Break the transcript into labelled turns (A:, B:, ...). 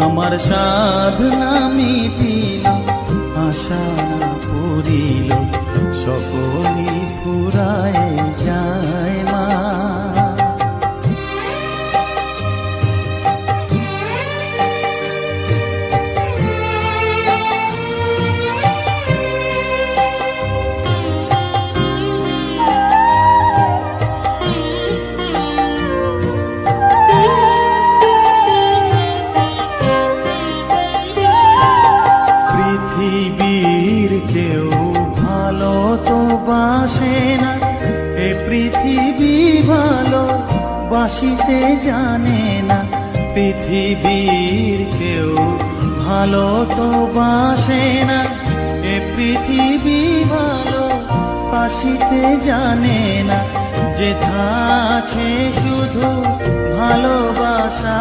A: আমার সাধনা মিটিল, আশা না পুরিল, সকলই ফুরায় যায় মা। পৃথিবীর কেউ ভালো তো বাসে না, এ পৃথিবী ভালো বাসিতে জানে না। পৃথিবীর কেউ ভালো তো বাসে না, এ পৃথিবী ভালো বাসিতে জানে না। যেথা আছে শুধু ভালোবাসা।